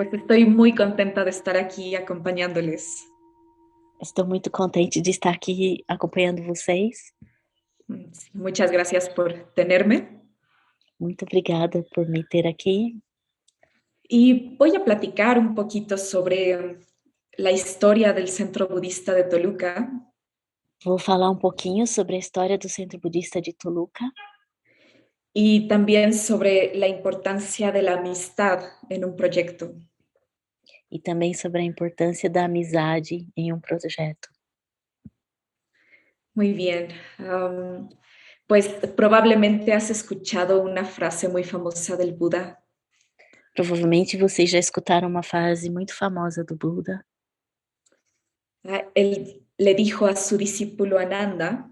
Pues estoy muy contenta de estar aquí acompañándoles. Estou muito contente de estar aqui acompanhando vocês. Sí, muchas gracias por tenerme. Muito obrigada por me ter aqui. Y voy a platicar un poquito sobre la historia del Centro Budista de Toluca Vou falar um pouquinho sobre a história do Centro Budista de Toluca y también sobre la importancia de la amistad en un proyecto. e também sobre a importância da amizade em um projeto. Muy bien. Pues probablemente has escuchado una frase muy famosa del Buda. Provavelmente vocês já escutaram uma frase muito famosa do Buda, Él le dijo a su discípulo Ananda: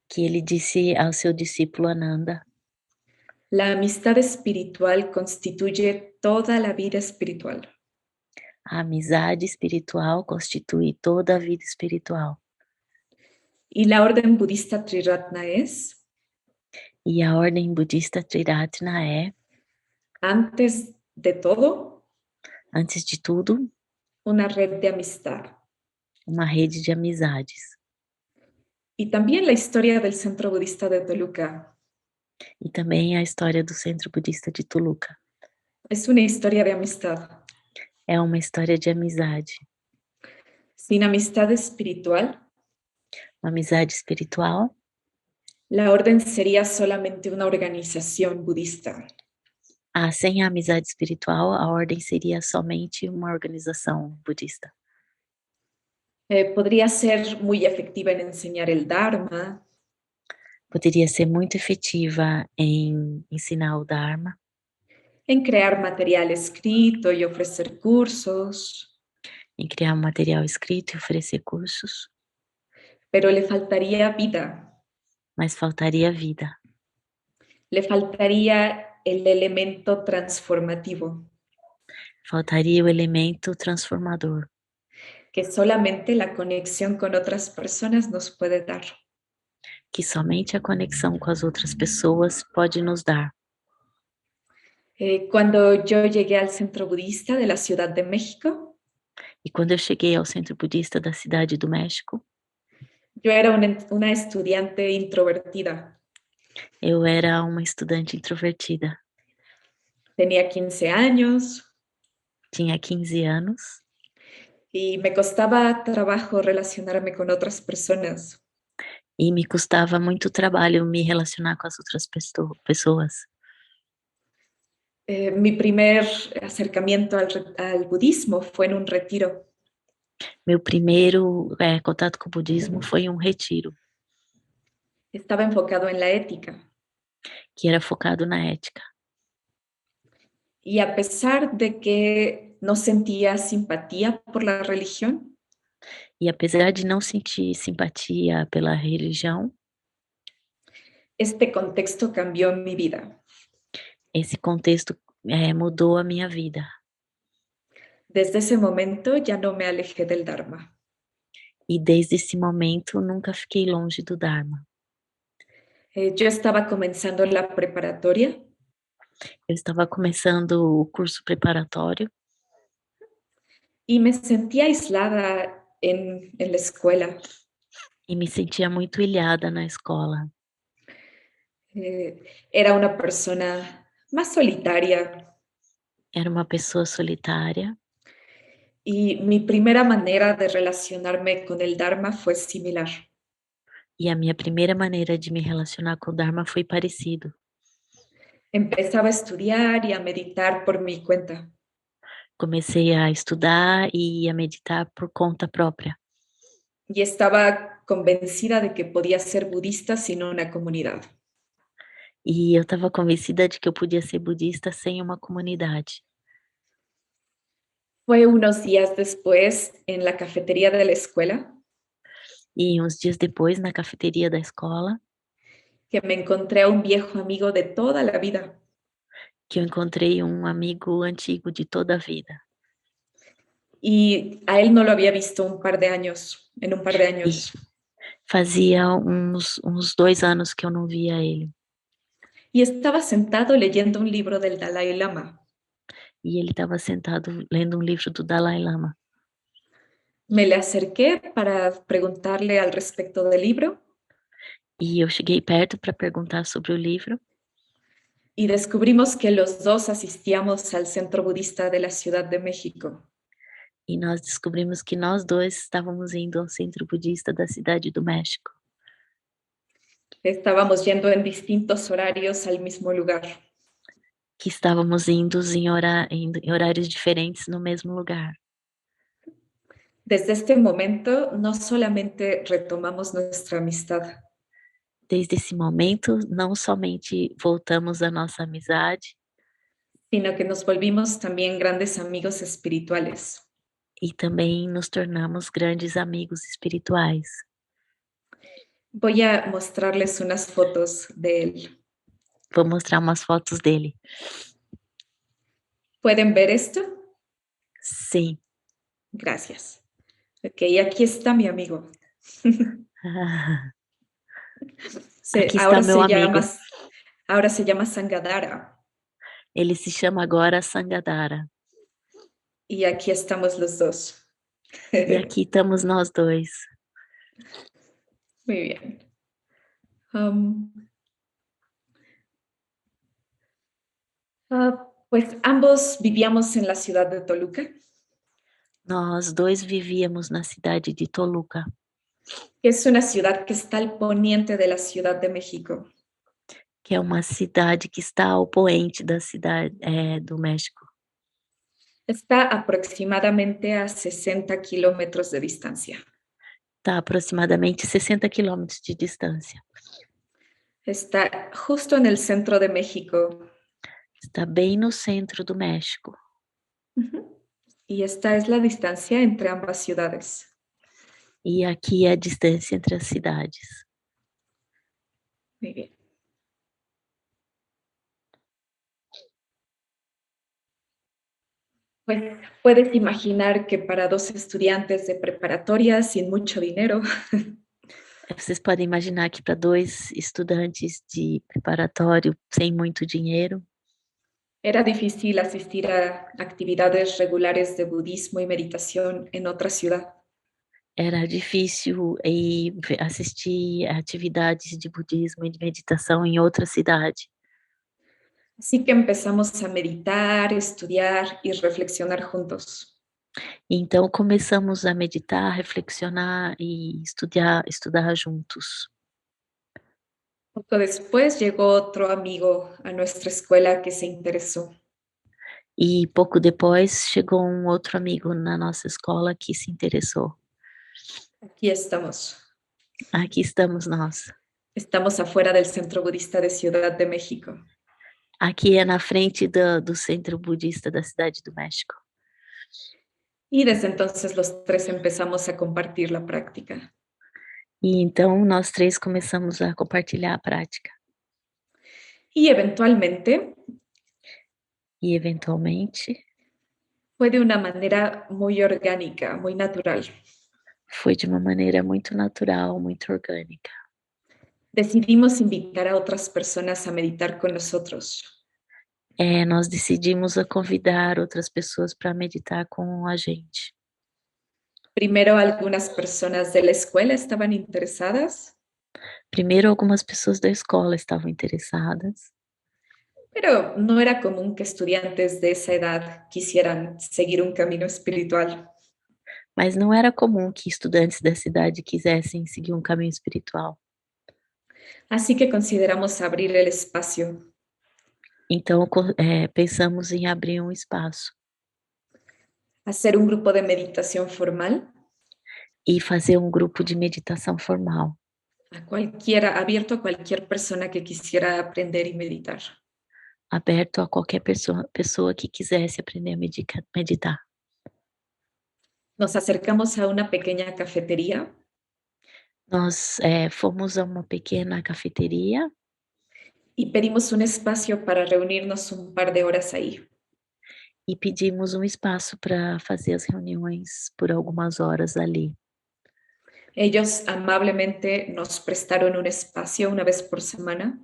que ele disse ao seu discípulo Ananda: la amistad espiritual constituye toda la vida espiritual. a amizade espiritual constitui toda a vida espiritual. Y la orden budista Triratna es, E a ordem budista Triratna é, antes de todo, antes de tudo, una red de amistad. uma rede de amizades. Y también la historia del Centro Budista de Toluca E também a história do Centro Budista de Toluca. es una historia de amistad. É uma história de amizade. Sin amistad espiritual, Uma amizade espiritual, la orden sería solamente una organización budista. sem a amizade espiritual, a ordem seria somente uma organização budista. Podría ser muy efectiva en enseñar el Dharma, Poderia ser muito efetiva em ensinar o Dharma, en crear material escrito y ofrecer cursos, em criar um material escrito e oferecer cursos, pero le faltaría vida, mas faltaria vida. le faltaría el elemento transformativo Faltaria o elemento transformador, que solamente la conexión con otras personas nos puede dar. que somente a conexão com as outras pessoas pode nos dar. Cuando yo llegué al Centro Budista de la Ciudad de México, E quando eu cheguei ao Centro Budista da Cidade do México, yo era una estudiante introvertida. eu era uma estudante introvertida. Tenía 15 años Tinha 15 anos y me costaba trabajo relacionarme con otras personas. e me custava muito trabalho me relacionar com as outras pessoas. Mi primer acercamiento al budismo fue en un retiro. Meu primeiro contato com o budismo foi um retiro, Estaba enfocado en la ética. que era focado na ética. Y a pesar de que no sentía simpatía por la religión, E apesar de não sentir simpatia pela religião, este contexto cambió mi vida. esse contexto mudou a minha vida. Desde ese momento ya no me alejé del Dharma. E desde esse momento nunca fiquei longe do Dharma. Yo estaba comenzando la preparatoria Eu estava começando o curso preparatório y me sentía aislada en la escuela. e me sentia muito ilhada na escola. Era una persona más solitaria Era uma pessoa solitária y mi primera manera de relacionarme con el Dharma fue similar. e a minha primeira maneira de me relacionar com o Dharma foi parecido. Empezaba a estudiar y a meditar por mi cuenta. Comecei a estudar e a meditar por conta própria. Y estaba convencida de que podía ser budista sin una comunidad. E eu estava convencida de que eu podia ser budista sem uma comunidade. Fue unos días después en la cafetería de la escuela E uns dias depois, na cafeteria da escola, que me encontré a un viejo amigo de toda la vida. que eu encontrei um amigo antigo de toda a vida. Y a él no lo había visto en un par de E años. fazia uns 2 anos que eu não via ele. Y estaba sentado leyendo un libro del Dalai Lama. e ele estava sentado lendo um livro do Dalai Lama. Me le acerqué para preguntarle al respecto del libro E eu cheguei perto para perguntar sobre o livro y descubrimos que los dos asistíamos al Centro Budista de la Ciudad de México. e nós descobrimos que nós dois estávamos indo ao centro budista da cidade do México. Estábamos yendo en distintos horarios al mismo lugar. Que estávamos indo em horários diferentes no mesmo lugar. Desde este momento no solamente retomamos nuestra amistad, Desde esse momento, não somente voltamos à nossa amizade, sino que nos volvimos también grandes amigos espirituales. e também nos tornamos grandes amigos espirituais. Voy a mostrarles unas fotos de él. Vou mostrar umas fotos dele. ¿Pueden ver esto? Sim. Gracias. Ok, aquí está mi amigo. Aqui está meu amigo. Ahora se llama Sangadara. Ele se chama agora Sangadara. Y aquí estamos los dos. E aqui estamos nós dois. Muy bien. Pues ambos vivíamos en la ciudad de Toluca, Nós dois vivíamos na cidade de Toluca, que es una ciudad que está al poniente de la Ciudad de México. que é uma cidade que está ao poente da cidade do México. Está aproximadamente a 60 kilómetros de distancia. Está aproximadamente 60 quilômetros de distância. Está justo en el centro de México. Está bem no centro do México. Y esta es la distancia entre ambas ciudades. E aqui é a distância entre as cidades. Muy bien. Pues puedes imaginar que para dos estudiantes de preparatoria sin mucho dinero, Vocês podem imaginar que para dois estudantes de preparatório sem muito dinheiro, era difícil asistir a actividades regulares de budismo y meditación en otra ciudad. era difícil assistir a atividades de budismo e de meditação em outra cidade. Así que empezamos a meditar, estudiar y reflexionar juntos. Então começamos a meditar, reflexionar e estudar juntos. Poco después llegó otro amigo a nuestra escuela que se interesó. E pouco depois chegou um outro amigo na nossa escola que se interessou. Aquí estamos. Aqui estamos nós. Estamos afuera del Centro Budista de Ciudad de México. Aqui é na frente do Centro Budista da Cidade do México. Y desde entonces los tres empezamos a compartir la práctica. E então nós três começamos a compartilhar a prática. Y eventualmente fue de una manera muy orgánica, muy natural. Foi de uma maneira muito natural, muito orgânica. Decidimos invitar a otras personas a meditar con nosotros. Nós decidimos a convidar outras pessoas para meditar com a gente. Primero algunas personas de la escuela estaban interesadas. Primeiro algumas pessoas da escola estavam interessadas. Pero no era común que estudiantes de esa edad quisieran seguir un camino espiritual. Mas não era comum que estudantes da cidade quisessem seguir um caminho espiritual. Así que consideramos abrir el espacio. Então, pensamos em abrir um espaço. Hacer un grupo de meditación formal. E fazer um grupo de meditação formal. Abierto a cualquier persona que quisiera aprender y meditar. Aberto a qualquer pessoa que quisesse aprender a meditar. Nos acercamos a una pequeña cafetería. Nós fomos a uma pequena cafeteria. Y pedimos un espacio para reunirnos un par de horas ahí. E pedimos um espaço para fazer as reuniões por algumas horas ali. Ellos amablemente nos prestaron un espacio una vez por semana.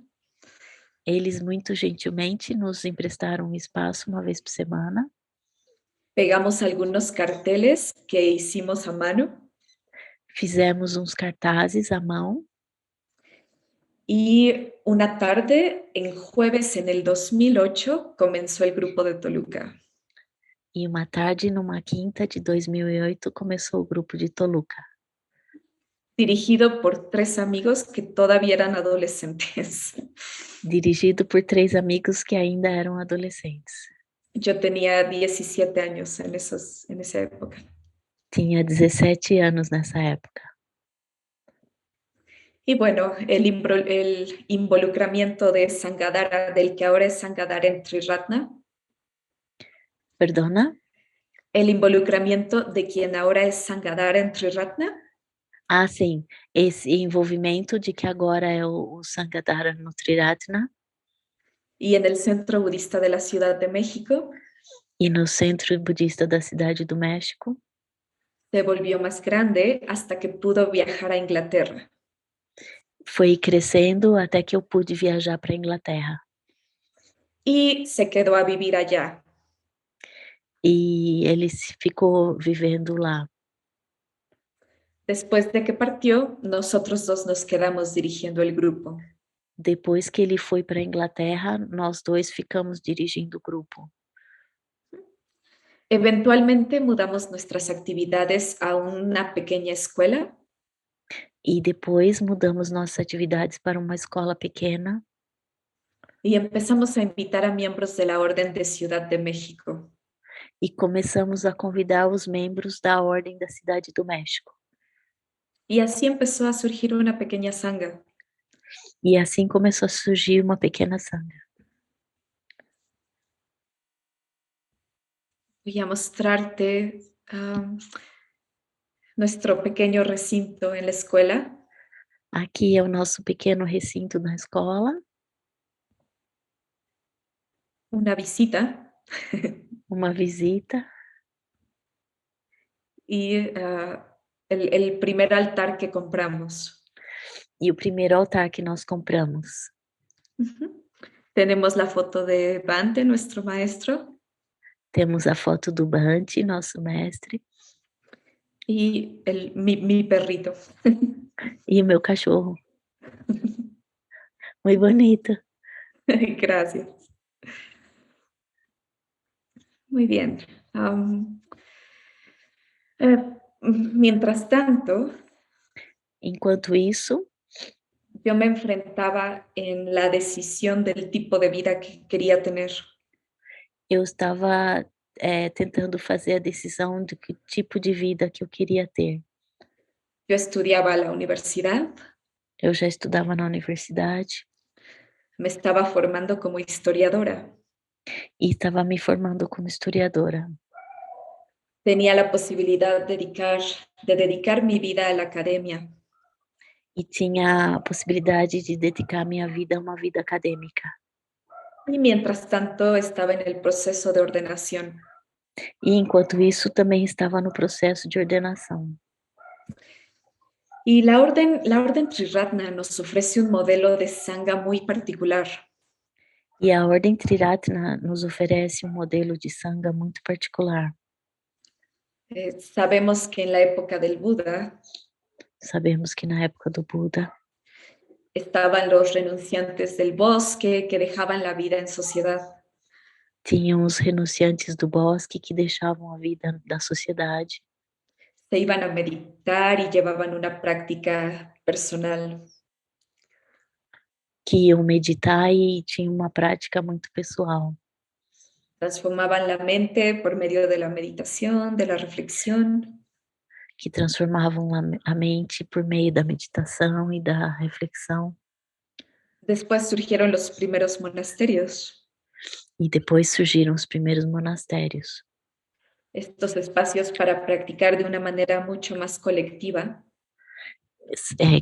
Eles muito gentilmente nos emprestaram um espaço uma vez por semana. Pegamos algunos carteles que hicimos a mano Fizemos uns cartazes à mão y una tarde, en jueves en el 2008, comenzó el grupo de Toluca, e uma tarde, numa quinta de 2008, começou o grupo de Toluca, dirigido por tres amigos que todavía eran adolescentes. dirigido por 3 amigos que ainda eram adolescentes. Yo tenía 17 años en esa época. Tinha 17 anos nessa época. Y bueno, el involucramiento de Sangadara, del que ahora es Sangadara en Triratna, Perdona? el involucramiento de quien ahora es Sangadara en Triratna, Ah, sim, esse envolvimento de que agora é o Sangadhara no Triratna y en el Centro Budista de la Ciudad de México, e no Centro Budista da Cidade do México se volvió más grande hasta que pudo viajar a Inglaterra. foi crescendo até que eu pude viajar para a Inglaterra. Y se quedó a vivir allá. E ele ficou vivendo lá. Después de que partió, nosotros dos nos quedamos dirigiendo el grupo. Depois que ele foi para a Inglaterra, nós 2 ficamos dirigindo o grupo. Eventualmente mudamos nuestras actividades a una pequeña escuela E depois mudamos nossas atividades para uma escola pequena y empezamos a invitar a miembros de la Orden de Ciudad de México. e começamos a convidar os membros da Ordem da Cidade do México. Y así empezó a surgir una pequeña sangha. E assim começou a surgir uma pequena sangha. Voy a mostrarte nuestro pequeño recinto en la escuela. Aqui é o nosso pequeno recinto na escola, Una visita uma visita y el primer altar que compramos. e o primeiro altar que nós compramos. Ujú. Tenemos la foto de Bante, nuestro maestro, Temos a foto do Bante, nosso mestre, y mi perrito. e o meu cachorro. Muito bonito. Gracias. Muy bien. Mientras tanto, Enquanto isso, yo me enfrentaba en la decisión del tipo de vida que quería tener. eu estava, tentando fazer a decisão de que tipo de vida que eu queria ter. Yo estudiaba a la universidad, Eu já estudava na universidade me estaba formando como historiadora. e estava me formando como historiadora. Tenía la posibilidad de dedicar mi vida a la academia. E tinha a possibilidade de dedicar minha vida a uma vida acadêmica. Y mientras tanto estaba en el proceso de ordenación. E enquanto isso, também estava no processo de ordenação. Y la orden Triratna nos ofrece un modelo de sangha muy particular. E a Ordem Triratna nos oferece um modelo de sangha muito particular. Sabemos que en la época del Buda Sabemos que na época do Buda estaban los renunciantes del bosque que dejaban la vida en sociedad. tinham os renunciantes do bosque que deixavam a vida da sociedade, Se iban a meditar y llevaban una práctica personal. que iam meditar e tinham uma prática muito pessoal, Transformaban la mente por medio de la meditación, de la reflexión. que transformavam a mente por meio da meditação e da reflexão. Después surgieron los primeros monasterios, E depois surgiram os primeiros monastérios, estos espacios para practicar de una manera mucho más colectiva,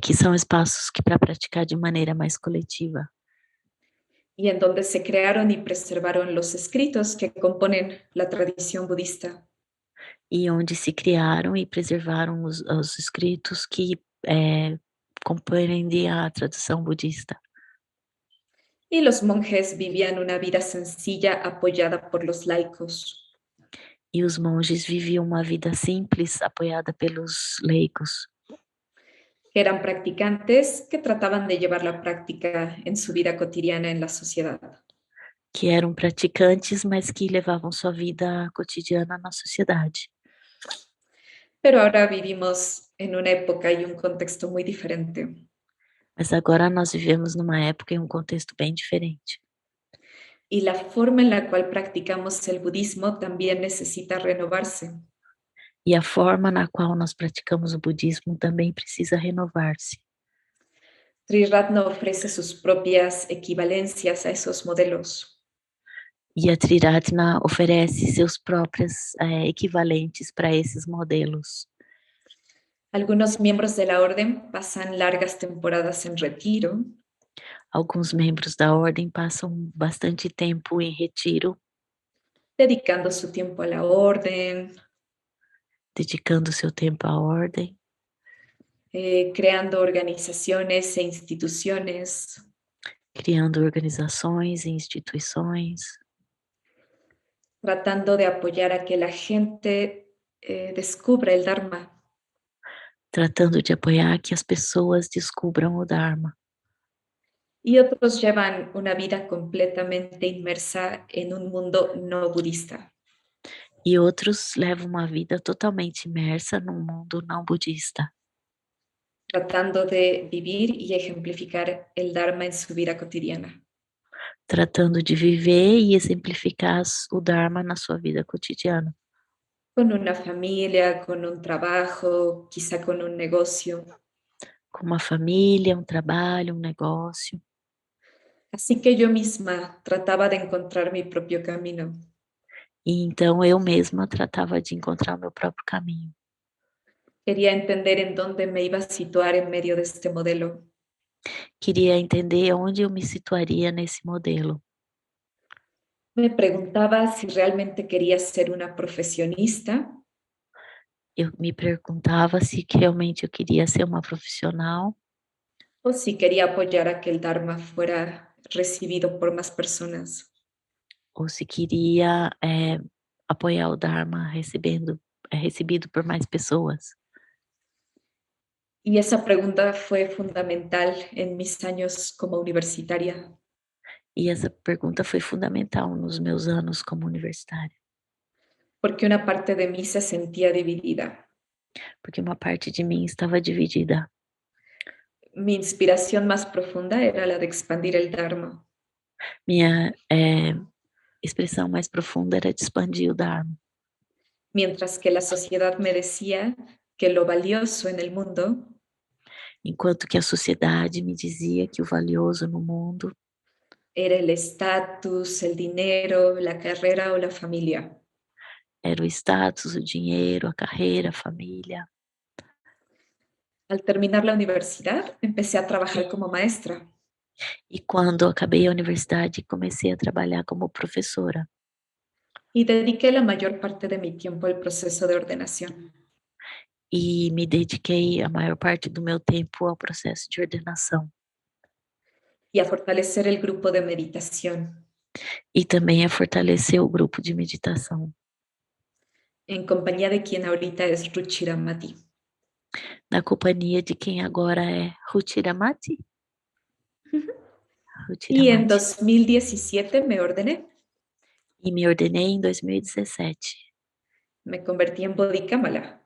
que são espaços que para praticar de maneira mais coletiva, y en donde se crearon y preservaron los escritos que componen la tradición budista. e onde se criaram e preservaram os escritos que compreendem a tradição budista. y los monjes vivían una vida sencilla apoyada por los laicos. E os monges viviam uma vida simples, apoiada pelos leigos, Que eran practicantes que trataban de llevar la práctica en su vida cotidiana en la sociedad. que eram praticantes, mas que levavam sua vida cotidiana na sociedade. Pero ahora vivimos en una época y un contexto muy diferente. Mas agora nós vivemos numa época em um contexto bem diferente. Y la forma en la cual practicamos el budismo también necesita renovarse. E a forma na qual nós praticamos o budismo também precisa renovar-se. Triratna ofrece sus propias equivalencias a esos modelos. E a Triratna oferece seus próprios equivalentes para esses modelos. Algunos miembros de la orden pasan largas temporadas en retiro, Alguns membros da ordem passam bastante tempo em retiro, dedicando su tiempo a la orden, dedicando seu tempo à ordem, creando organizaciones e instituciones, criando organizações e instituições, tratando de apoyar a que la gente descubra el Dharma. tratando de apoiar que as pessoas descubram o Dharma. Y otros llevan una vida completamente inmersa en un mundo no budista. E outros levam uma vida totalmente imersa num mundo não budista, Tratando de vivir y ejemplificar el Dharma en su vida cotidiana. tratando de viver e exemplificar o Dharma na sua vida cotidiana, Con una familia, con un trabajo, quizá con un negocio. com uma família, um trabalho, um negócio. Así que yo misma trataba de encontrar mi propio camino. E então eu mesma tratava de encontrar o meu próprio caminho. Quería entender en dónde me iba a situar en medio de este modelo. Queria entender onde eu me situaria nesse modelo. Me preguntaba si realmente quería ser una profesionista Eu me perguntava se realmente eu queria ser uma profissional o si quería apoyar a que el Dharma fuera recibido por más personas. ou se queria apoiar o Dharma recebido por mais pessoas. Y esa pregunta fue fundamental en mis años como universitaria. E essa pergunta foi fundamental nos meus anos como universitária, Porque una parte de mí se sentía dividida. porque uma parte de mim estava dividida. Mi inspiración más profunda era la de expandir el Dharma, Minha expressão mais profunda era de expandir o Dharma, mientras que la sociedad me decía que lo valioso en el mundo enquanto que a sociedade me dizia que o valioso no mundo era el estatus, el dinero, la carrera o la familia. era o status, o dinheiro, a carreira, a família. Al terminar la universidad, empecé a trabajar como maestra. E quando acabei a universidade, comecei a trabalhar como professora. Y dediqué la mayor parte de mi tiempo al proceso de ordenación. E me dediquei a maior parte do meu tempo ao processo de ordenação. Y a fortalecer el grupo de meditación. E também a fortalecer o grupo de meditação. En compañía de quien ahorita es Ruchiramati. Na companhia de quem agora é Ruchiramati. Y en 2017 me ordené. E me ordenei em 2017. Me convertí en Bodhikamala.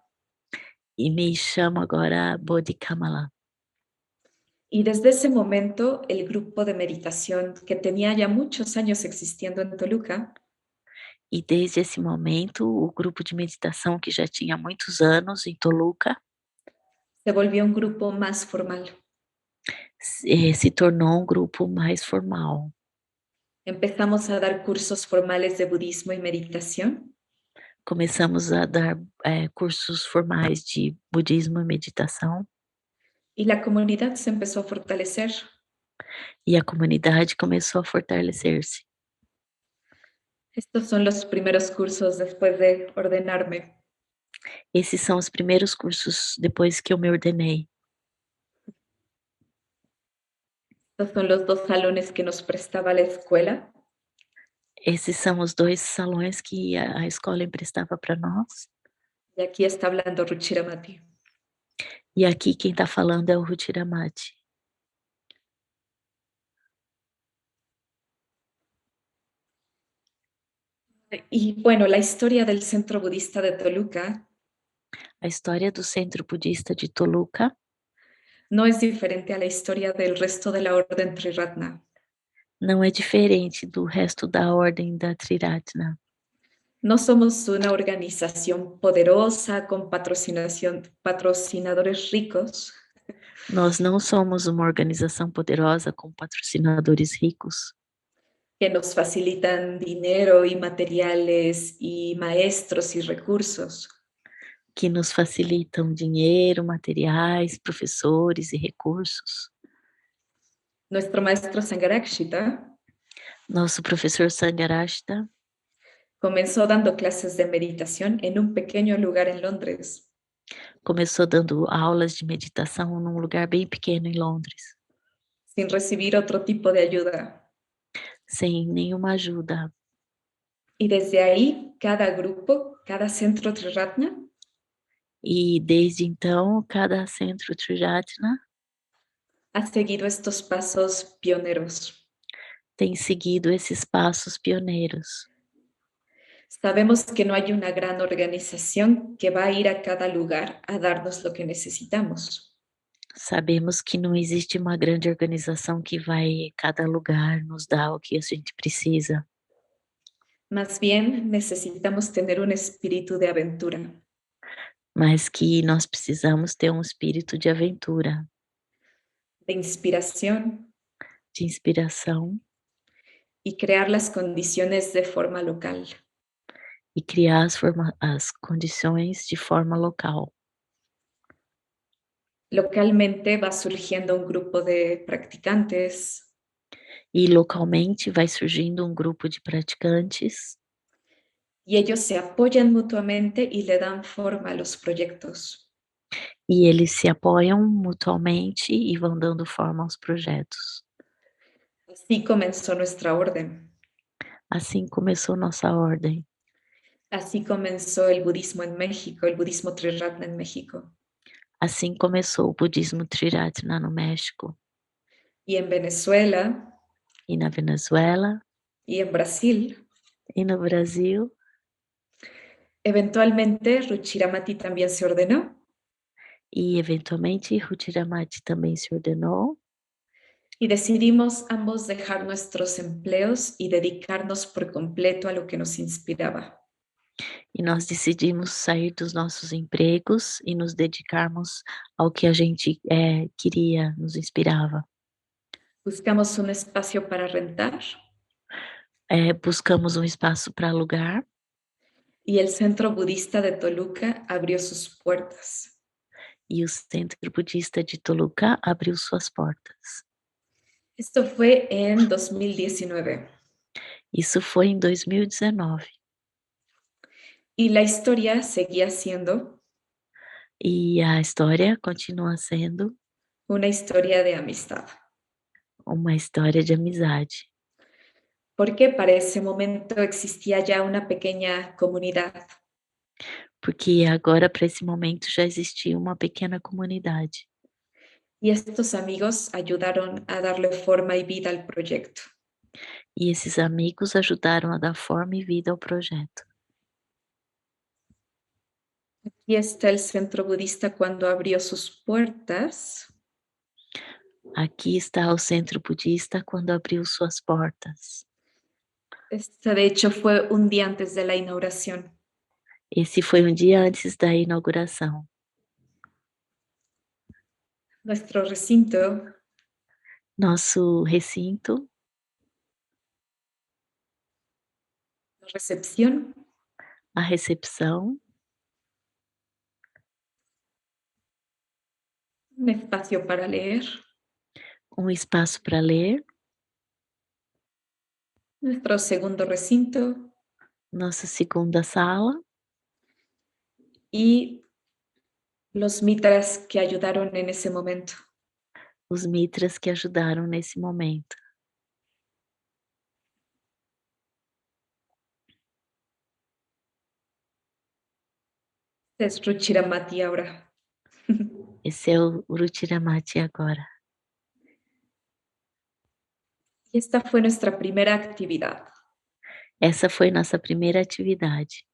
E me chamo agora Bodhikamala. Y desde ese momento, el grupo de meditación que tenía ya muchos años existiendo en Toluca, E desde esse momento, o grupo de meditação que já tinha muitos anos em Toluca se volvió un grupo más formal. Se tornou um grupo mais formal. Empezamos a dar cursos formales de budismo y meditación. Começamos a dar cursos formais de budismo e meditação. Y la comunidad se empezó a fortalecer. E a comunidade começou a fortalecer-se. Estos son los primeros cursos después de ordenarme. Esses são os primeiros cursos depois que eu me ordenei. Estos son los dos salones que nos prestaba la escuela. Esses são os 2 salões que a escola emprestava para nós. Y aquí está hablando Ruchiramati. E aqui quem está falando é o Ruchiramati. Y bueno, la historia del centro budista de Toluca A história do centro budista de Toluca no es diferente a la historia del resto de la orden Triratna. não é diferente do resto da ordem da Triratna. No somos una organización poderosa con patrocinadores ricos Nós não somos uma organização poderosa com patrocinadores ricos que nos facilitan dinero y materiales y maestros y recursos. que nos facilitam dinheiro, materiais, professores e recursos. Nuestro maestro Sangharakshita Nosso professor Sangharashta comenzó dando clases de meditación en un pequeño lugar en Londres. começou dando aulas de meditação num lugar bem pequeno em Londres, Sin recibir otro tipo de ayuda. sem nenhuma ajuda. Y desde ahí, cada grupo, cada centro Triratna E desde então, cada centro Triratna ha seguido estos pasos pioneros. tem seguido esses passos pioneiros. Sabemos que no hay una gran organización que va a ir a cada lugar a darnos lo que necesitamos. Sabemos que não existe uma grande organização que vai em cada lugar nos dar o que a gente precisa, Más bien necesitamos tener un espíritu de aventura, mas que nós precisamos ter um espírito de aventura, de inspiración de inspiração y crear las condiciones de forma local. e criar as condições de forma local. Localmente va surgiendo un grupo de practicantes E localmente vai surgindo um grupo de praticantes y ellos se apoyan mutuamente y le dan forma a los proyectos. e eles se apoiam mutuamente e vão dando forma aos projetos. Así comenzó nuestra orden. Assim começou nossa ordem. Así comenzó el budismo en México, el budismo Triratna en México. Assim começou o budismo Triratna no México Y en Venezuela e na Venezuela y en Brasil. e no Brasil. Eventualmente Ruchiramati también se ordenó E eventualmente Ruchiramati também se ordenou y decidimos ambos dejar nuestros empleos y dedicarnos por completo a lo que nos inspiraba. e nós decidimos sair dos nossos empregos e nos dedicarmos ao que a gente queria, nos inspirava. Buscamos un espacio para rentar Buscamos um espaço para alugar y el Centro Budista de Toluca abrió sus puertas. e o Centro Budista de Toluca abriu suas portas. Esto fue en 2019 Isso foi em 2019 y la historia seguía siendo e a história continua sendo una historia de amistad, uma história de amizade, porque para ese momento existía ya una pequeña comunidad. porque agora para esse momento já existia uma pequena comunidade. Y estos amigos ayudaron a darle forma y vida al proyecto. E esses amigos ajudaram a dar forma e vida ao projeto. Aquí está el centro budista cuando abrió sus puertas. Aqui está o Centro Budista quando abriu suas portas. Este, de hecho, fue un día antes de la inauguración. Esse foi um dia antes da inauguração. Nuestro recinto Nosso recinto, la recepción, a recepção, un espacio para leer, um espaço para ler, nuestro segundo recinto nossa segunda sala y los mitras que ayudaron en ese momento. os mitras que ajudaram nesse momento. Es Ruchiramati ahora. Esse é o Ruchiramati agora. Y esta fue nuestra primera actividad. Essa foi nossa primeira atividade.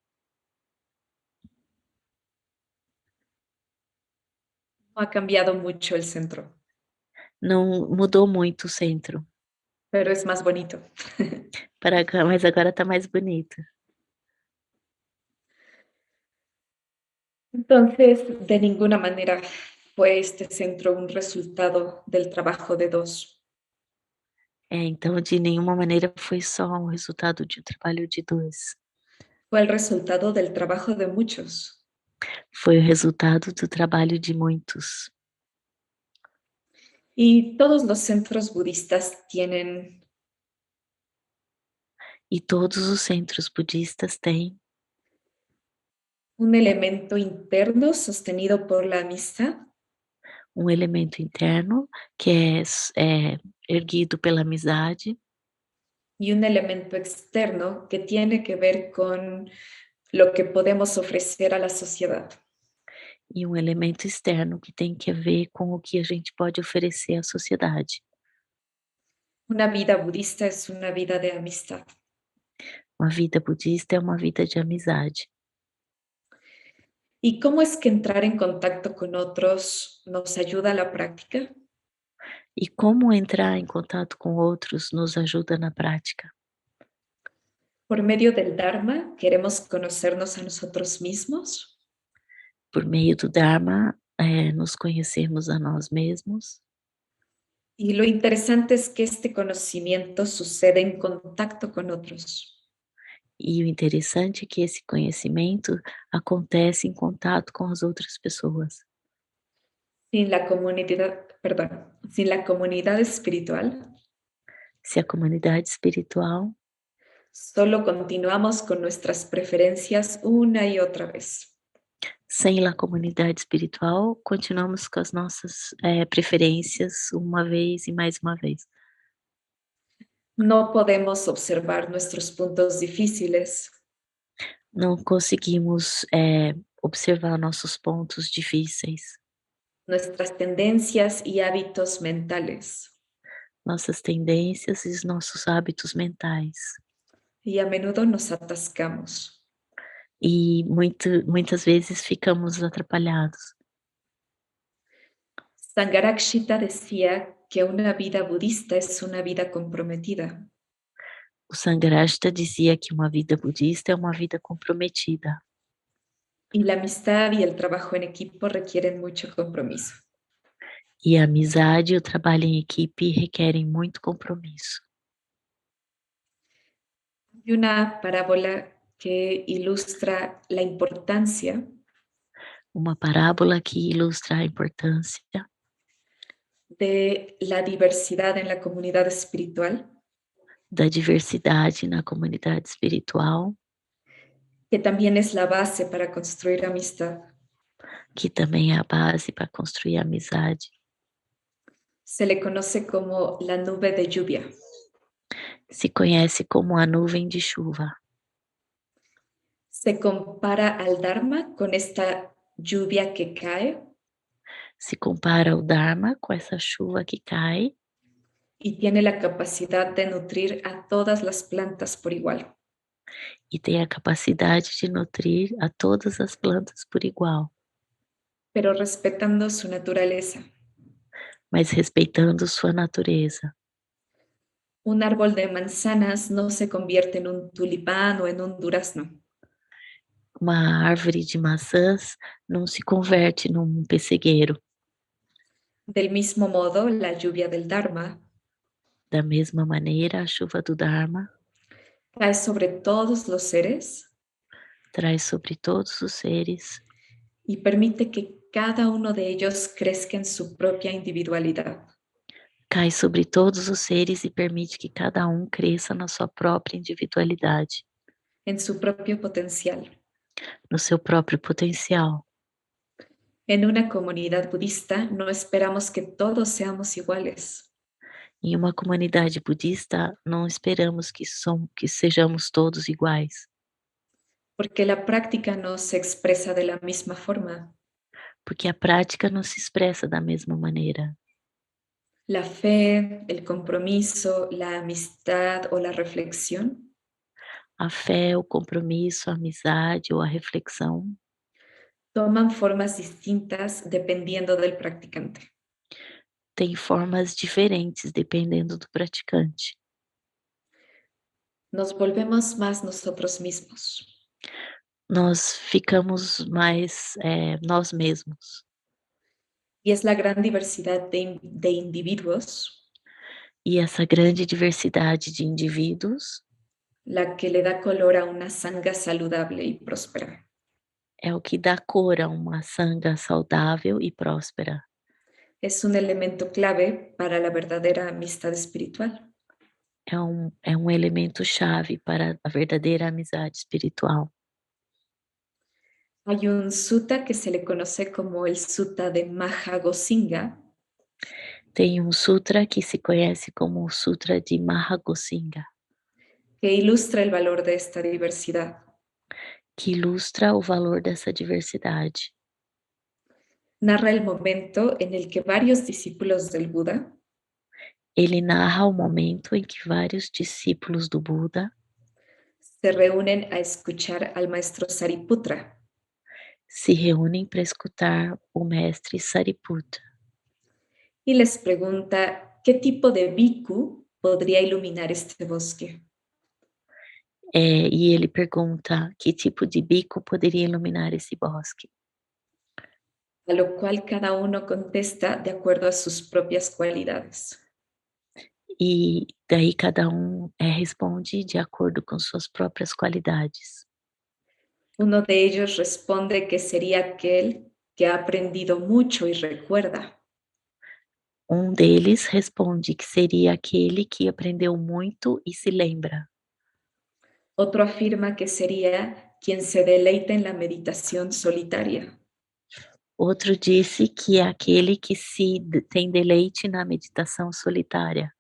No ha cambiado mucho el centro, Não mudou muito o centro, pero es más bonito. mas agora está mais bonito. Entonces, de ninguna manera fue este centro un resultado del trabajo de dos. Então de nenhuma maneira foi só um resultado de um trabalho de 2. Fue el resultado del trabajo de muchos. Foi o resultado do trabalho de muitos. Y todos los centros budistas tienen E todos os centros budistas têm un elemento interno sostenido por la amistad um elemento interno que é erguido pela amizade y un elemento externo que tiene que ver con lo que podemos ofrecer a la sociedad. e um elemento externo que tem que ver com o que a gente pode oferecer à sociedade. Una vida budista es una vida de amistad. Uma vida budista é uma vida de amizade. ¿Y cómo es que entrar en contacto con otros nos ayuda a la práctica? E como entrar em contato com outros nos ajuda na prática? Por medio del Dharma queremos conocernos a nosotros mismos. Por meio do Dharma, nos conhecermos a nós mesmos. Y lo interesante es que este conocimiento sucede en contacto con otros. E o interessante é que esse conhecimento acontece em contato com as outras pessoas. Sin la comunidad espiritual, Se a comunidade espiritual, solo continuamos con nuestras preferencias una y otra vez. sem a comunidade espiritual, continuamos com as nossas preferências uma vez e mais uma vez. No podemos observar nuestros puntos difíciles, Não conseguimos observar nossos pontos difíceis, nuestras tendencias y hábitos mentales. nossas tendências e os nossos hábitos mentais. Y a menudo nos atascamos. E muitas vezes ficamos atrapalhados. Sangharakshita decía que una vida budista es una vida comprometida. O Sangharashta dizia que uma vida budista é uma vida comprometida. Y la amistad y el trabajo en equipo requieren mucho compromiso. E a amizade e o trabalho em equipe requerem muito compromisso. Hay una parábola que ilustra la importancia Uma parábola que ilustra a importância de la diversidad en la comunidad espiritual, da diversidade na comunidade espiritual, que también es la base para construir amistad. que também é a base para construir a amizade. Se le conoce como la nube de lluvia. Se conhece como a nuvem de chuva. Se compara al Dharma con esta lluvia que cae Se compara o Dharma com essa chuva que cai y tiene la capacidad de nutrir a todas las plantas por igual. e tem a capacidade de nutrir a todas as plantas por igual, Pero respetando su naturaleza. mas respeitando sua natureza. Un árbol de manzanas no se convierte en un tulipán o en un durazno. Uma árvore de maçãs não se converte num pessegueiro. Del mismo modo, la lluvia del Dharma Da mesma maneira, a chuva do Dharma cae sobre todos los seres traz sobre todos os seres y permite que cada uno de ellos crezca en su propia individualidad. cai sobre todos os seres e permite que cada um cresça na sua própria individualidade, En su propio potencial. no seu próprio potencial. En una comunidad budista no esperamos que todos seamos iguales, Em uma comunidade budista, não esperamos que sejamos todos iguais, porque la práctica no se expresa de la misma forma. porque a prática não se expressa da mesma maneira. La fe, el compromiso, la amistad o la reflexión A fé, o compromisso, a amizade ou a reflexão toman formas distintas dependiendo del practicante. têm formas diferentes dependendo do praticante. Nos volvemos más nosotros mismos. Nós ficamos mais nós mesmos. Y es la gran diversidad de individuos E essa grande diversidade de indivíduos la que le da color a una sangha saludable y próspera. é o que dá cor a uma sanga saudável e próspera. Es un elemento clave para la verdadera amistad espiritual. É um elemento chave para a verdadeira amizade espiritual. Hay un sutta que se le conoce como el sutta de Mahagosinga, Tem um sutra que se conhece como o Sutra de Mahagosinga, que ilustra el valor de esta diversidad. que ilustra o valor dessa diversidade. Narra el momento en el que varios discípulos del Buda Ele narra o momento em que vários discípulos do Buda se reúnen a escuchar al maestro Sariputra. se reúnem para escutar o mestre Sariputta Y les pregunta qué tipo de bhikkhu podría iluminar este bosque. e ele pergunta que tipo de bico poderia iluminar esse bosque. A lo cual cada uno contesta de acuerdo a sus propias cualidades. E daí cada um responde de acordo com suas próprias qualidades. Uno de ellos responde que sería aquel que ha aprendido mucho y recuerda. Um deles responde que seria aquele que aprendeu muito e se lembra. Otro afirma que sería quien se deleita en la meditación solitaria. Outro disse que é aquele que tem deleite na meditação solitária.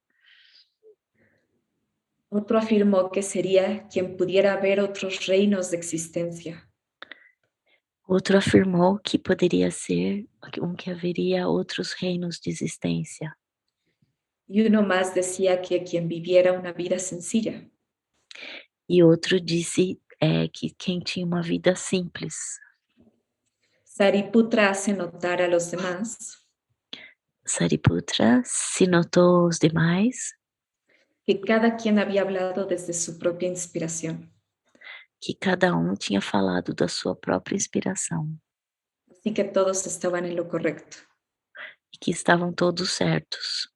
Otro afirmó que sería quien pudiera ver otros reinos de existencia. Outro afirmou que poderia ser que haveria outros reinos de existência. Y uno más decía que quien viviera una vida sencilla. E outro disse que quem tinha uma vida simples. Sariputra hace notar a los demás Sariputra se notou aos demais que cada quien había hablado desde su propia inspiración. que cada um tinha falado da sua própria inspiração Así que todos estaban en lo correcto. e que estavam todos certos.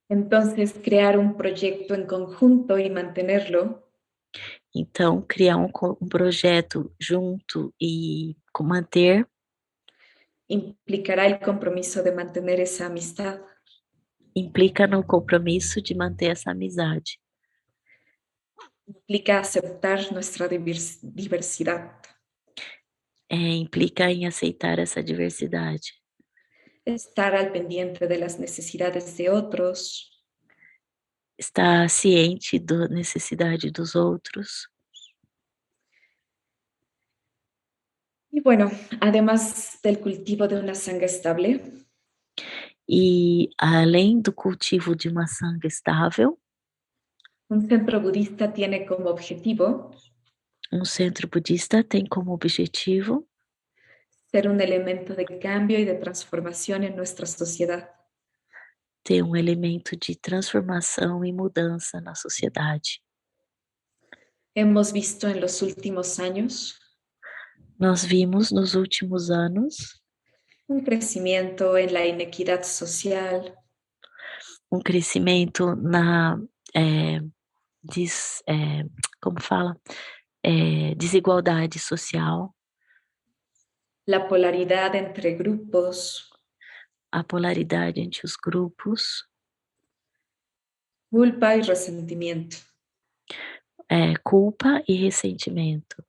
Entonces, crear un proyecto en conjunto y mantenerlo Então, criar um projeto junto e manter implicará el compromiso de mantener esa amistad. implica no compromisso de manter essa amizade. Implica aceptar nuestra diversidad. Implica em aceitar essa diversidade. Estar al pendiente de las necesidades de otros. Estar ciente da necessidade dos outros. Y bueno, además del cultivo de una sangha estable, E além do cultivo de uma sanga estável, un centro budista tiene como objetivo um centro budista tem como objetivo ser un elemento de cambio y de transformación en nuestra sociedad. ter um elemento de transformação e mudança na sociedade. Hemos visto en los últimos años Nós vimos nos últimos anos un crecimiento en la inequidad social, um crescimento na como fala? Desigualdade social, la polaridad entre grupos, a polaridade entre os grupos, culpa y resentimiento. culpa e ressentimento.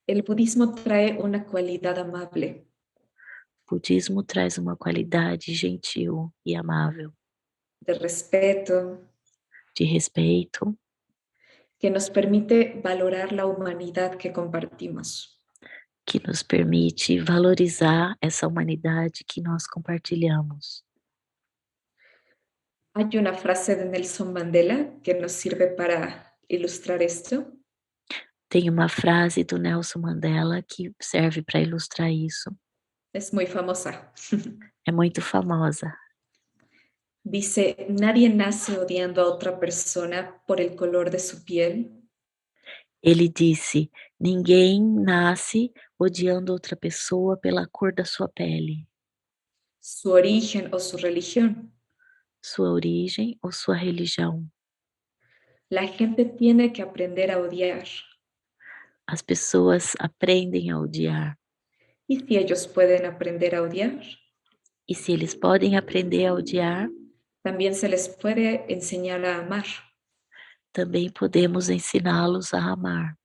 El budismo trae una cualidad amable, O budismo traz uma qualidade gentil e amável, de respeto, de respeito, que nos permite valorar la humanidad que compartimos. que nos permite valorizar essa humanidade que nós compartilhamos. Hay una frase de Nelson Mandela que nos sirve para ilustrar esto. Tem uma frase do Nelson Mandela que serve para ilustrar isso. Es muy famosa. É muito famosa. Dice, nadie nace odiando a otra persona por el color de su piel, Ele disse: "Ninguém nasce odiando outra pessoa pela cor da sua pele, su origen o su religión. sua origem ou sua religião. La gente tiene que aprender a odiar. As pessoas aprendem a odiar. Y si ellos pueden aprender a odiar, E se eles podem aprender a odiar, también se les puede enseñar a amar. também podemos ensiná-los a amar.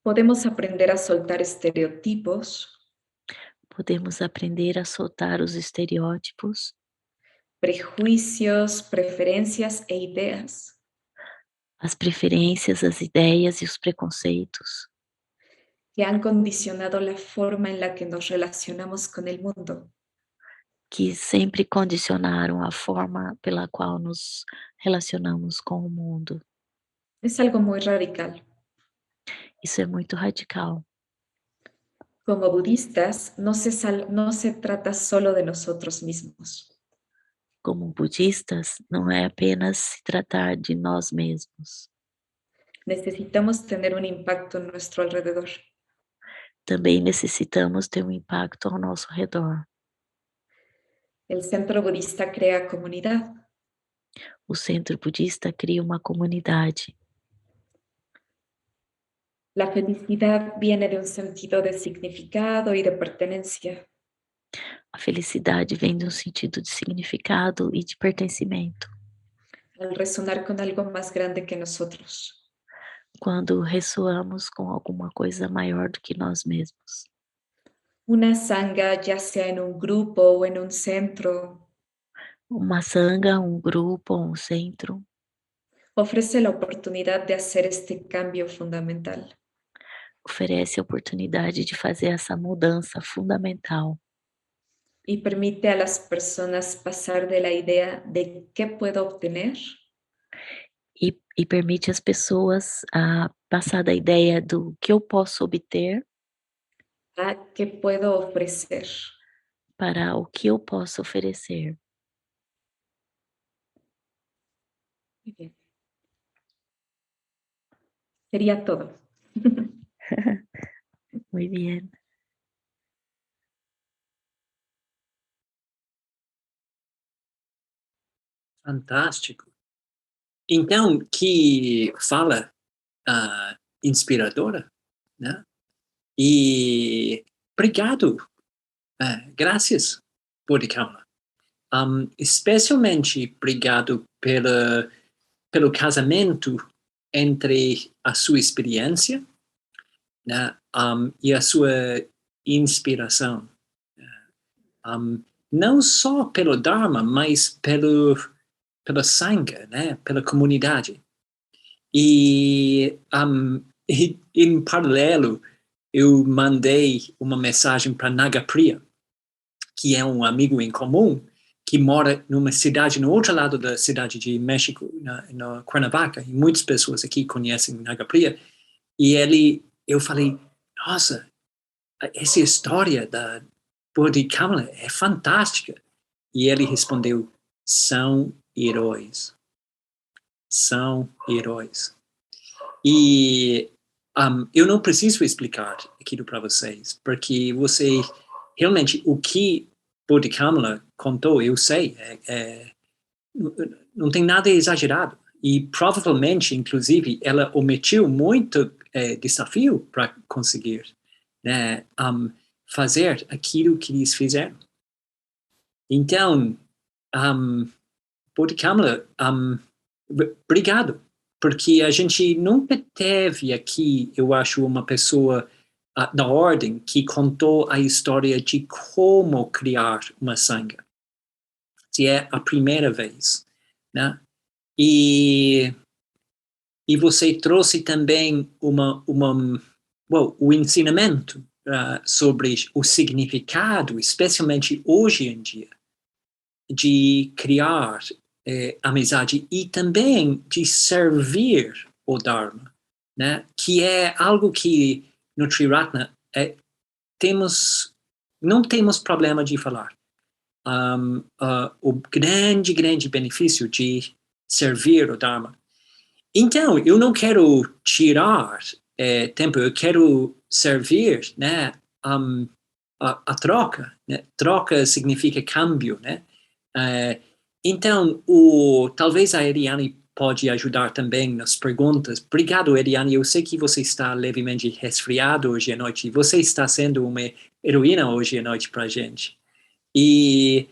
Podemos aprender a soltar estereotipos, Podemos aprender a soltar os estereótipos, prejuicios, preferencias e ideas as preferências, as ideias e os preconceitos que han condicionado la forma en la que nos relacionamos con el mundo. que sempre condicionaram a forma pela qual nos relacionamos com o mundo. Es algo muy radical. Isso é muito radical. Como budistas, no se trata solo de nosotros mismos. Como budistas, não é apenas se tratar de nós mesmos. Necesitamos tener un impacto en nuestro alrededor. Também necessitamos ter um impacto ao nosso redor. El centro budista crea comunidad. O centro budista cria uma comunidade. La felicidad viene de un sentido de significado y de pertenencia. A felicidade vem de um sentido de significado e de pertencimento. Al resonar con algo más grande que nosotros. Quando ressoamos com alguma coisa maior do que nós mesmos. Una sangha, ya sea en un grupo o en un centro, Uma sanga, um grupo, um centro, ofrece la oportunidad de hacer este cambio fundamental. oferece a oportunidade de fazer essa mudança fundamental Y permite a las personas pasar de la idea de qué puedo obtener e permite às pessoas a passar da ideia do que eu posso obter a qué puedo ofrecer. para o que eu posso oferecer. Muy bien. Sería todo. Muy bien. Fantástico. Então, que fala inspiradora, né? E obrigado, graças, Bodhidharma. Especialmente obrigado pelo casamento entre a sua experiência, né, e a sua inspiração. Não só pelo Dharma, mas pela Sangha, né, pela comunidade. E em paralelo, eu mandei uma mensagem para Nagapriya, que é um amigo em comum, que mora numa cidade no outro lado da cidade de México, na Cuernavaca, e muitas pessoas aqui conhecem Nagapriya, e eu falei, nossa, essa história da Bodhidharma é fantástica. E ele respondeu, são heróis. São heróis. E eu não preciso explicar aquilo para vocês, porque realmente, o que Bodhidharma contou, eu sei, não tem nada exagerado. E provavelmente, inclusive, ela omitiu muito desafio para conseguir, né, fazer aquilo que eles fizeram. Então, Bodhidharma, obrigado porque a gente nunca teve aqui, eu acho, uma pessoa da ordem que contou a história de como criar uma sangha. Se é a primeira vez, né? E você trouxe também o ensinamento sobre o significado, especialmente hoje em dia, de criar amizade e também de servir o Dharma, né? Que é algo que no Triratna não temos problema de falar. O grande benefício de servir o Dharma. Então, eu não quero tirar tempo, eu quero servir, né, a troca, né? Troca significa câmbio, né? Então, talvez a Eriane pode ajudar também nas perguntas. Obrigado, Eriane. Eu sei que você está levemente resfriado hoje à noite. Você está sendo uma heroína hoje à noite para a gente. E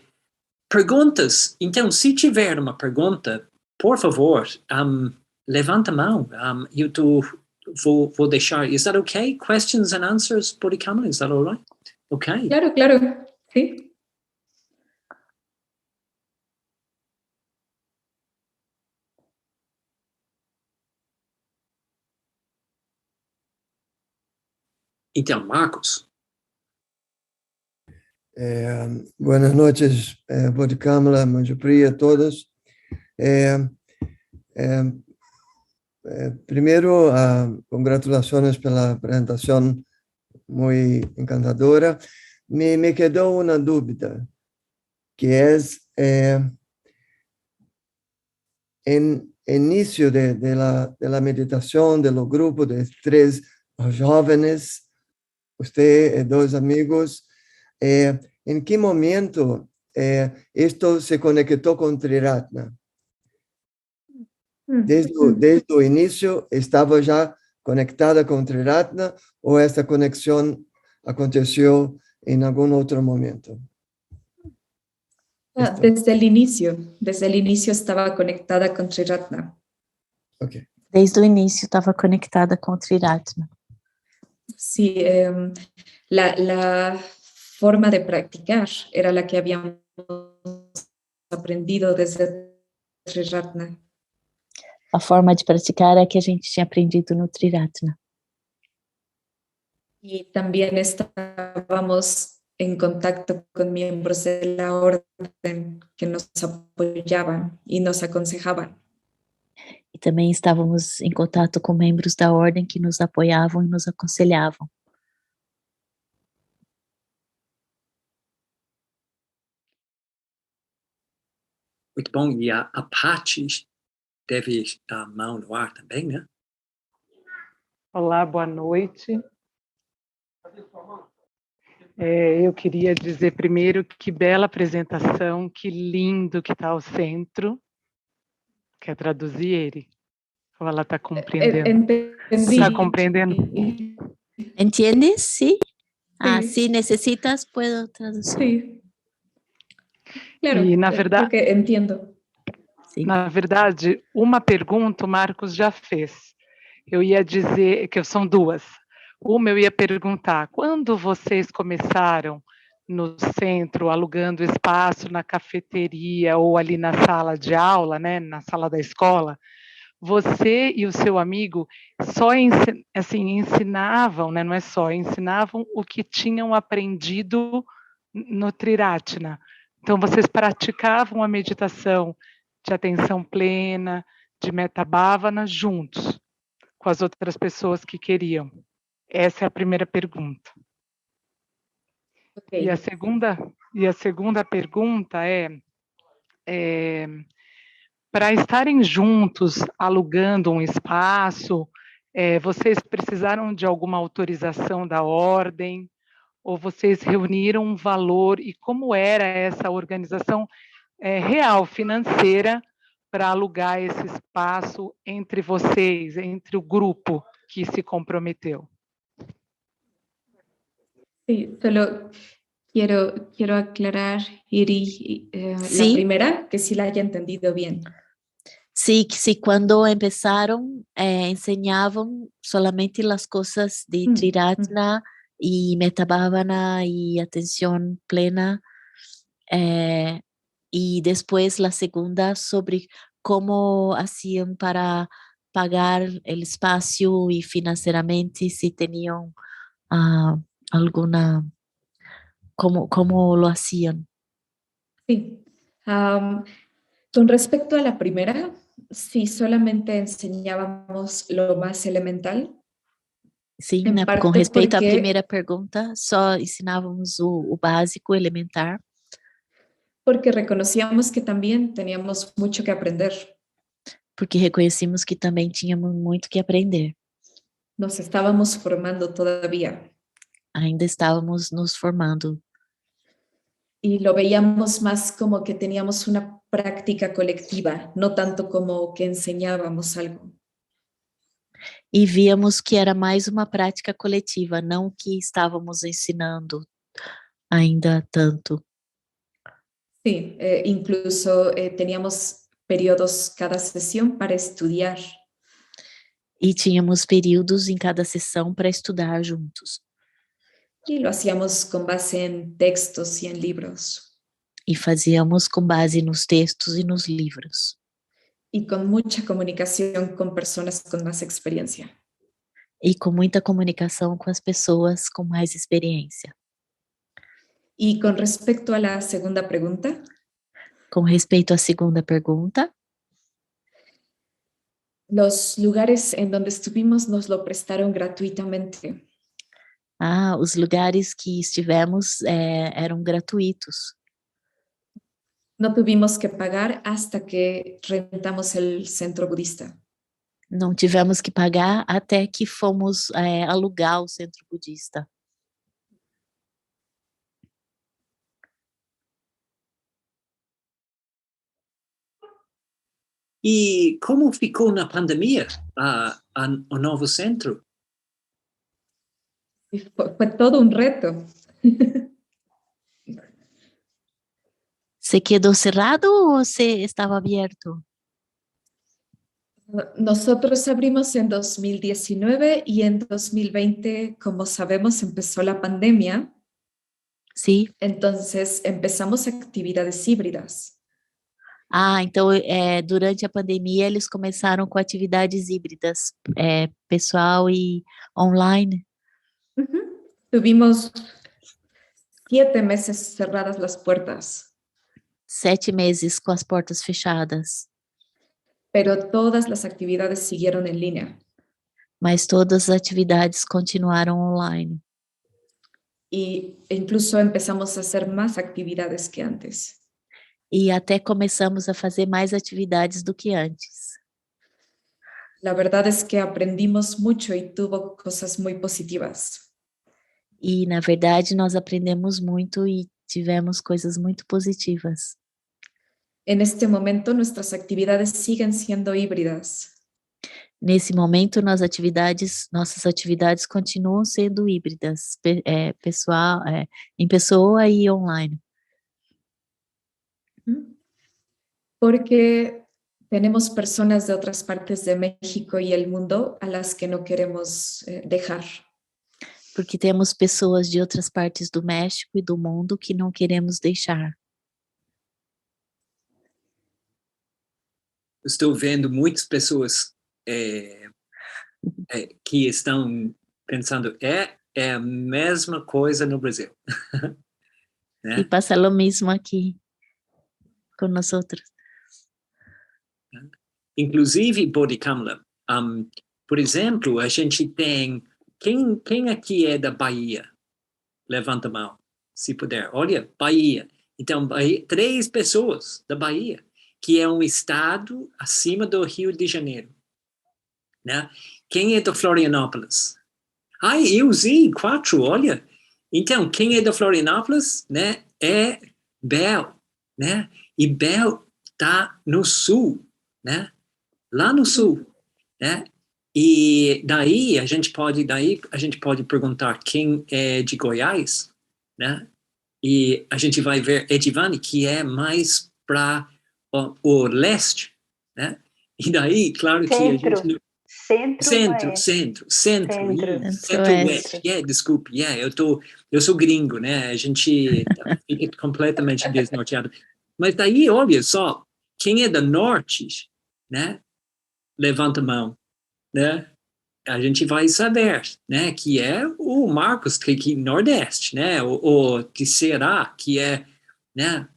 perguntas. Então, se tiver uma pergunta, por favor, levanta a mão. Eu vou deixar. Is that okay? Questions and answers, Bodhikama? Is that all right? Okay. Claro, sí. Então, Marcos. Buenas noches, Bodhikama, Manjupriya, a todos. Primero, congratulaciones pela apresentación muy encantadora. Me quedó una dúvida, que es en inicio de la meditación, de los grupos de 3 jóvenes, usted y 2 amigos, ¿en qué momento esto se conectó con Triratna? Desde el inicio estaba ya conectada con Triratna o esta conexión aconteció en algún otro momento? Desde el inicio estaba conectada con Triratna. Okay. Desde o início estava conectada com o Triratna. Sí, la forma de practicar era la que habíamos aprendido desde Triratna. A forma de praticar é que a gente tinha aprendido no Triratna. Y también estábamos en contacto con miembros de la orden que nos apoyaban y nos aconsejaban. E também estávamos em contato com membros da ordem que nos apoiavam e nos aconselhavam. Muito bom. E a Paty deve dar a mão no ar também, né? Olá, boa noite. Eu queria dizer primeiro que bela apresentação, que lindo que está o centro. Quer traduzir ele? Ou ela está compreendendo? Está compreendendo? ¿Entiendes? Sí. Sí. Si necesitas, puedo traducir. Sí. Claro, E, na verdade, porque entendo. Sim. Na verdade, uma pergunta o Marcos já fez. Eu ia dizer que são 2. Uma eu ia perguntar, quando vocês começaram no centro, alugando espaço na cafeteria ou ali na sala de aula, né, na sala da escola, você e o seu amigo só ensinavam, né, não é só, ensinavam o que tinham aprendido no Triratna. Então, vocês praticavam a meditação de atenção plena, de Metta Bhavana juntos, com as outras pessoas que queriam. Essa é a primeira pergunta. Okay. E a segunda pergunta para estarem juntos, alugando um espaço, vocês precisaram de alguma autorização da ordem? Ou vocês reuniram um valor? E como era essa organização real, financeira, para alugar esse espaço entre vocês, entre o grupo que se comprometeu? Sí, solo quiero aclarar, Iri, Sí. la primera, que sí la haya entendido bien. Sí, que sí, cuando empezaron, enseñaban solamente las cosas de Triratna y Metabhavana y atención plena, y después la segunda sobre cómo hacían para pagar el espacio y financieramente si tenían ah, alguna, cómo lo hacían. Sí. Con respecto a la primera, sí, solamente enseñábamos lo más elemental, Sim, en né, com parte respeito à porque, primeira pergunta, só ensinávamos o básico, elementar, porque reconocíamos que también teníamos mucho que aprender. porque reconhecíamos que também tínhamos muito que aprender. Nos estábamos formando todavía Ainda estávamos nos formando y lo veíamos más como que teníamos una práctica colectiva, no tanto como que enseñábamos algo. e víamos que era mais uma prática coletiva, não que estávamos ensinando ainda tanto. Sí, incluso teníamos periodos cada sesión para estudiar. E tínhamos períodos em cada sessão para estudar juntos. Y lo hacíamos con base en textos y en libros. E fazíamos com base nos textos e nos livros. Y con mucha comunicación con personas con más experiencia. E com muita comunicação com as pessoas com mais experiência. Y con respecto a la segunda pregunta, Com respeito à segunda pergunta, los lugares en donde estuvimos nos lo prestaron gratuitamente. os lugares que estivemos eram gratuitos. No tuvimos que pagar hasta que rentamos el centro budista. Não tivemos que pagar até que fomos alugar o centro budista. E como ficou na pandemia o novo centro? Y fue todo un reto. ¿Se quedó cerrado o se estaba abierto? Nosotros abrimos en 2019 y en 2020, como sabemos, empezó la pandemia. Sí. Entonces empezamos actividades híbridas. Então durante a pandemia eles começaram com atividades híbridas, pessoal e online. Tuvimos 7 meses cerradas las puertas. 7 meses com as portas fechadas. Pero todas las actividades siguieron en línea. Mas todas as atividades continuaram online. Y incluso empezamos a hacer más actividades que antes. E até começamos a fazer mais atividades do que antes. La verdad es que aprendimos mucho y tuvo cosas muy positivas. E, na verdade, nós aprendemos muito e tivemos coisas muito positivas. En este momento, nuestras actividades siguen siendo híbridas. Nesse momento, nossas atividades continuam sendo híbridas, pessoal, em pessoa e online. Porque tenemos personas de otras partes de México y el mundo a las que no queremos dejar. Porque temos pessoas de outras partes do México e do mundo que não queremos deixar. Estou vendo muitas pessoas que estão pensando, é a mesma coisa no Brasil. Né? E passa o mesmo aqui com nós outros. Inclusive, Bodhikamala, por exemplo, a gente tem... Quem aqui é da Bahia? Levanta a mão, se puder. Olha, Bahia. Então, Bahia, 3 pessoas da Bahia, que é um estado acima do Rio de Janeiro. Né? Quem é de Florianópolis? Eu sim, 4, olha. Então, quem é de Florianópolis, né, é Bel, né? E Bel está no sul, né? Lá no sul, né? E daí a gente pode perguntar quem é de Goiás, né? E a gente vai ver Edivane, que é mais para o leste, né? E daí, claro que a gente... Centro-oeste. Desculpe, eu sou gringo, né? A gente fica completamente desnorteado. Mas daí, olha só, quem é do norte, né? Levanta a mão, né? A gente vai saber, né? Que é o Marcos, que Nordeste, né? Ou que Ceará, que é, né?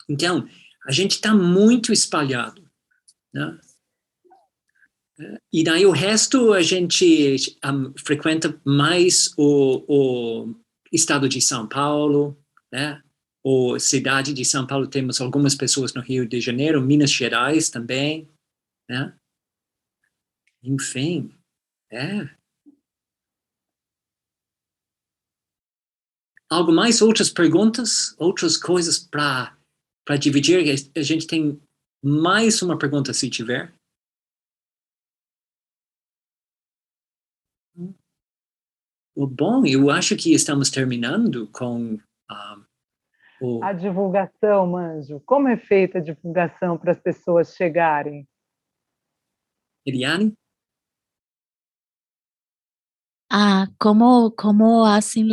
Então, a gente está muito espalhado, né? E daí o resto a gente frequenta mais o estado de São Paulo, né? Ou cidade de São Paulo, temos algumas pessoas no Rio de Janeiro, Minas Gerais também, né? Enfim, Algo mais? Outras perguntas? Outras coisas para dividir? A gente tem mais uma pergunta se tiver. Bom, eu acho que estamos terminando com a divulgação, Manjo. Como é feita a divulgação para as pessoas chegarem? Eliane? ¿Cómo hacen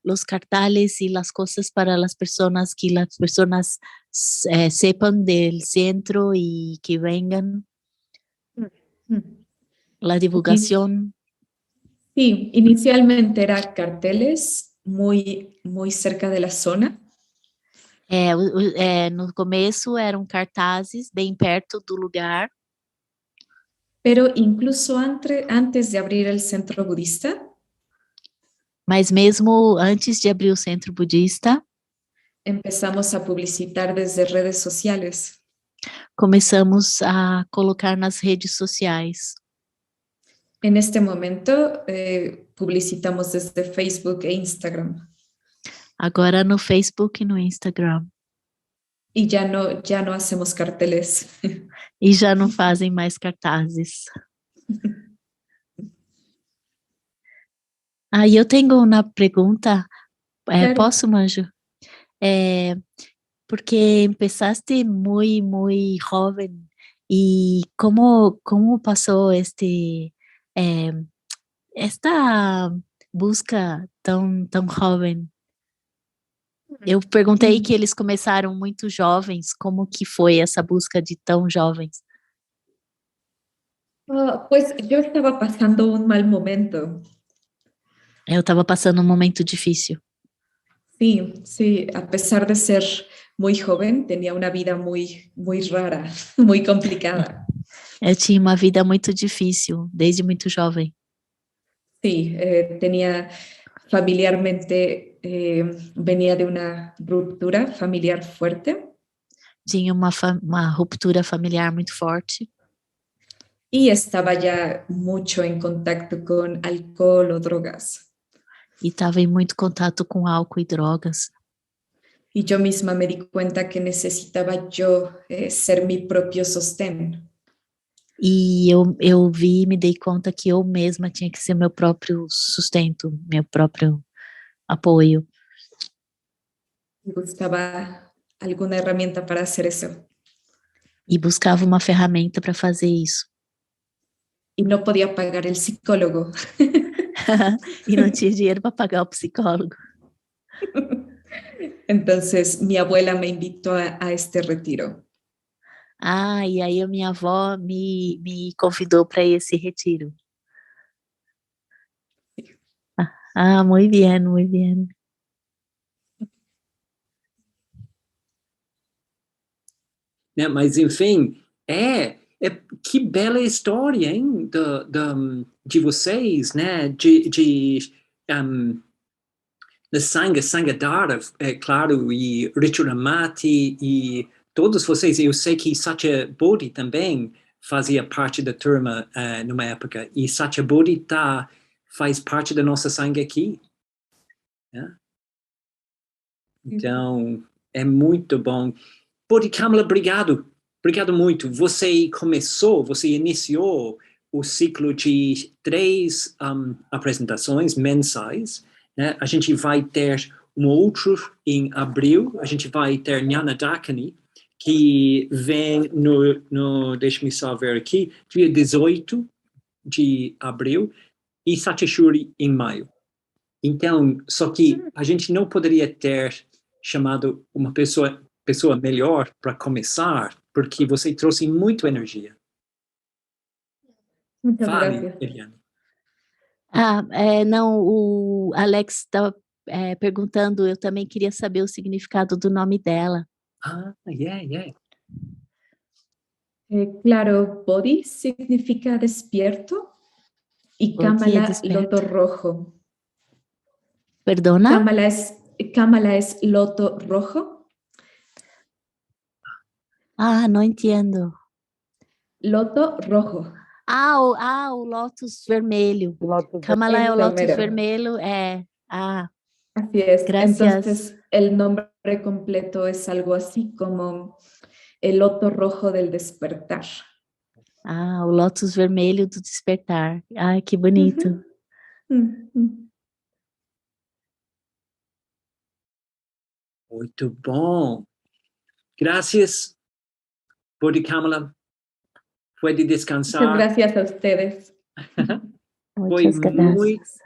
los carteles y las cosas para las personas, que las personas sepan del centro y que vengan? La divulgación. Sí, inicialmente era carteles muy, muy cerca de la zona. No começo eram cartazes bem perto do lugar. Pero incluso antes de abrir el centro budista, mas mesmo antes de abrir o centro budista, empezamos a publicitar desde redes sociales. Começamos a colocar nas redes sociais. En este momento publicitamos desde Facebook e Instagram. Agora no Facebook e no Instagram. Y ya no hacemos carteles. E já não fazem mais cartazes. Eu tenho uma pergunta. Claro. Posso, Manjo? Porque empezaste muito jovem. E como passou esta busca tão jovem? Eu perguntei que eles começaram muito jovens, como que foi essa busca de tão jovens? Pues yo estaba pasando un mal momento. Eu estava passando um momento difícil. Sí, a pesar de ser muy joven, tenía una vida muy, muy rara, muy complicada. Eu tinha uma vida muito difícil, desde muito jovem. Sí, tenía familiarmente, venía de una ruptura familiar fuerte. Tinha uma ruptura familiar muito forte. Y estaba ya mucho en contacto con alcohol o drogas. E estava em muito contato com álcool e drogas. Y yo misma me di cuenta que necesitaba yo ser mi propio sostén. E eu me dei conta que eu mesma tinha que ser meu próprio sustento, meu próprio apoio. Y buscaba alguna herramienta para hacer eso. E buscava uma ferramenta para fazer isso. Y no podía pagar el psicólogo. E não tinha dinheiro para pagar o psicólogo. Entonces mi abuela me invitó a este retiro. E aí a minha avó me convidou para esse retiro. Muy bien, muy bien. Mas, enfim, que bela história, hein, de vocês, né, da Sangha-Dara, claro, e Richard Amati, e todos vocês. Eu sei que Satya Bodhi também fazia parte da turma numa época, e Satya Bodhi faz parte da nossa Sangha aqui. Né? Então, é muito bom. Bodhi Kamala, obrigado. Obrigado muito. Você iniciou o ciclo de 3 apresentações mensais. Né? A gente vai ter um outro em abril. A gente vai ter Jnana Dakini, que vem deixa-me só ver aqui, dia 18 de abril, e Satishuri em maio. Então, só que a gente não poderia ter chamado uma pessoa melhor para começar, porque você trouxe muito energia. Muchas Fale, gracias. Eliane. Não, o Alex estava perguntando, eu também queria saber o significado do nome dela. Yeah. Claro, Bodhi significa despierto y Bodhi es Kamala desperto. loto rojo. Perdona? Kamala es loto rojo. Não entendo. Loto rojo. O lótus vermelho. Kamala é o Eso, lótus mero. vermelho, Así es. Gracias. Entonces, el nombre completo es algo así como el loto rojo del despertar. O lótus vermelho do despertar. Ai, que bonito. Muito bom. Gracias, Bodhi Kamala. Puede Muchas descansar. gracias a ustedes. Foi Muitas graças.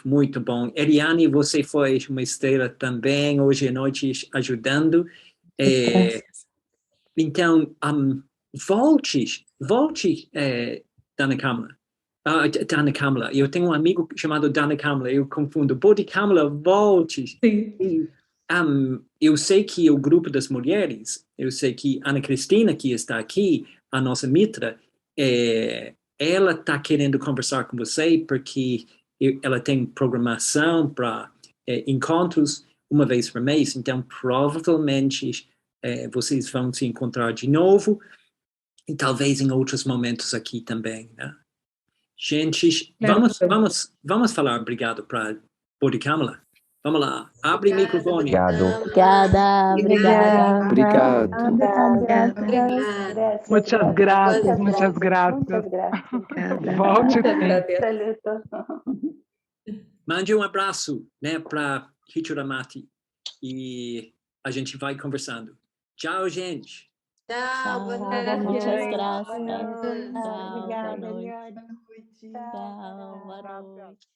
muito bom. Eliane, você foi uma estrela também hoje à noite ajudando. Graças. Então, volte, Dana Kamala. Dana Kamala. Eu tenho um amigo chamado Dana Kamala, eu confundo. Bodhi Kamala, volte. Sí. Eu sei que o grupo das mulheres, eu sei que Ana Cristina, que está aqui, a nossa mitra, ela está querendo conversar com você porque ela tem programação para encontros uma vez por mês, então provavelmente vocês vão se encontrar de novo e talvez em outros momentos aqui também, né? Gente, Claro. vamos falar obrigado para Bodhi Kamala. Vamos lá, abre o microfone. Obrigada. Muchas gracias. Volte Muchas sim. gracias. Mande um abraço, né, para Hichiramati e a gente vai conversando. Tchau, gente. Tchau, boa noite. Muitas graças. Boa noite. Tchau, boa Obrigada, noite. Eliane. Tchau, boa noite.